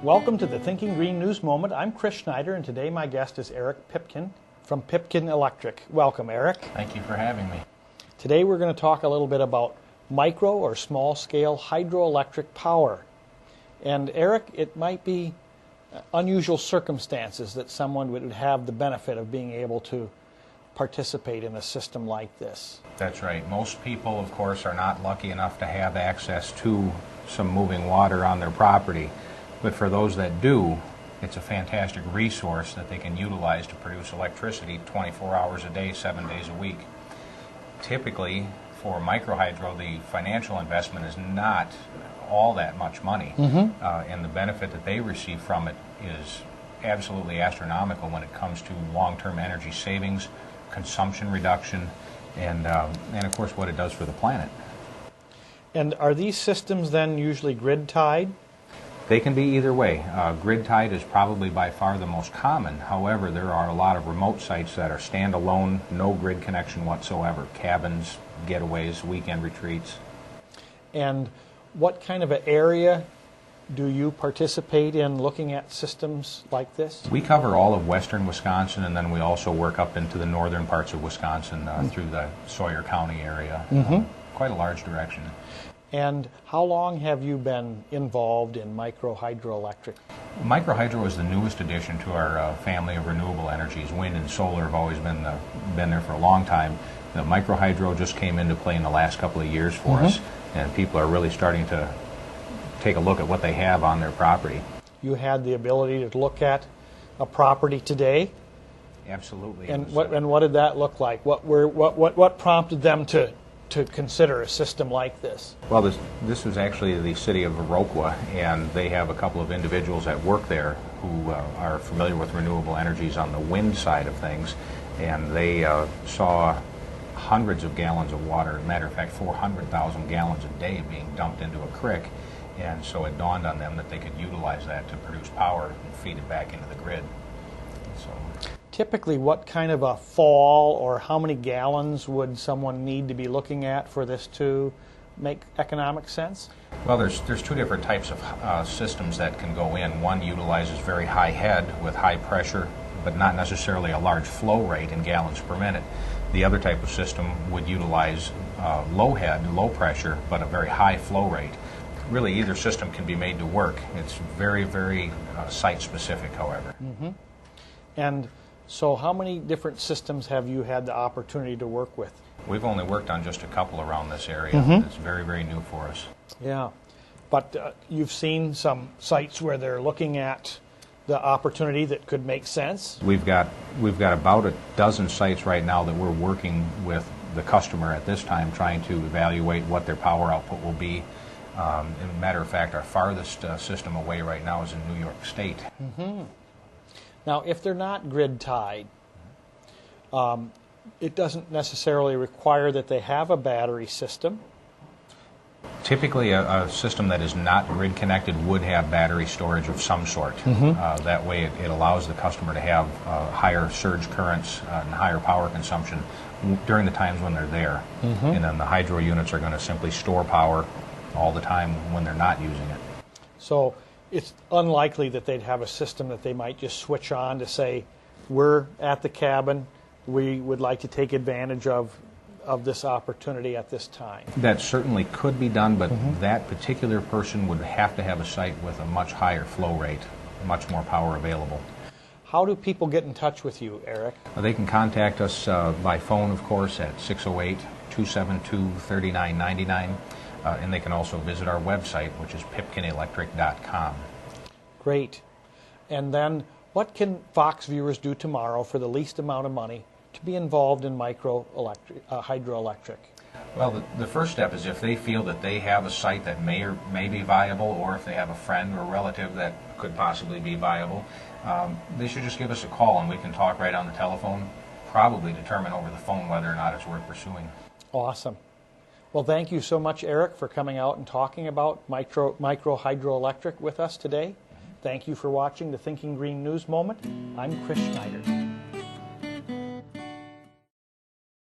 Welcome to the Thinking Green News Moment. I'm Chris Schneider, and today my guest is Eric Pipkin from Pipkin Electric. Welcome, Eric. Thank you for having me. Today we're going to talk a little bit about micro or small-scale hydroelectric power. And Eric, it might be unusual circumstances that someone would have the benefit of being able to participate in a system like this. That's right. Most people, of course, are not lucky enough to have access to some moving water on their property. But for those that do, it's a fantastic resource that they can utilize to produce electricity 24 hours a day, 7 days a week. Typically, for microhydro, the financial investment is not all that much money, and the benefit that they receive from it is absolutely astronomical when it comes to long-term energy savings, consumption reduction, and of course what it does for the planet. And are these systems then usually grid-tied? They can be either way. Grid-tied is probably by far the most common. However, there are a lot of remote sites that are standalone, no grid connection whatsoever. Cabins, getaways, weekend retreats. And what kind of an area do you participate in looking at systems like this? We cover all of western Wisconsin, and then we also work up into the northern parts of Wisconsin through the Sawyer County area. Quite a large direction. And how long have you been involved in micro hydroelectric? Microhydro is the newest addition to our family of renewable energies. Wind and solar have always been there for a long time. The microhydro just came into play in the last couple of years for us, and people are really starting to take a look at what they have on their property. You had the ability to look at a property today? Absolutely. And what did that look like? What prompted them to consider a system like this? Well, this was actually the city of Viroqua, and they have a couple of individuals that work there who are familiar with renewable energies on the wind side of things, and they saw hundreds of gallons of water, as a matter of fact 400,000 gallons a day being dumped into a creek, and so it dawned on them that they could utilize that to produce power and feed it back into the grid. Typically, what kind of a fall or how many gallons would someone need to be looking at for this to make economic sense? Well, there's two different types of systems that can go in. One utilizes very high head with high pressure, but not necessarily a large flow rate in gallons per minute. The other type of system would utilize low head, low pressure, but a very high flow rate. Really, either system can be made to work. It's very, very site-specific, however. And so how many different systems have you had the opportunity to work with? We've only worked on just a couple around this area. It's very, very new for us. Yeah, but you've seen some sites where they're looking at the opportunity that could make sense? We've got about a dozen sites right now that we're working with the customer at this time, trying to evaluate what their power output will be. As a matter of fact, our farthest system away right now is in New York State. Now, if they're not grid-tied, it doesn't necessarily require that they have a battery system. Typically, a system that is not grid-connected would have battery storage of some sort. That way, it allows the customer to have higher surge currents and higher power consumption during the times when they're there. And then the hydro units are going to simply store power all the time when they're not using it. So it's unlikely that they'd have a system that they might just switch on to say, we're at the cabin, we would like to take advantage of this opportunity at this time. That certainly could be done, but that particular person would have to have a site with a much higher flow rate, much more power available. How do people get in touch with you, Eric? They can contact us by phone, of course, at 608-272-3999. And they can also visit our website, which is pipkinelectric.com. Great. And then what can Fox viewers do tomorrow for the least amount of money to be involved in hydroelectric? Well, the first step is if they feel that they have a site that may be viable, or if they have a friend or relative that could possibly be viable, they should just give us a call and we can talk right on the telephone, probably determine over the phone whether or not it's worth pursuing. Awesome. Well, thank you so much, Eric, for coming out and talking about micro hydroelectric with us today. Thank you for watching the Thinking Green News Moment. I'm Chris Schneider.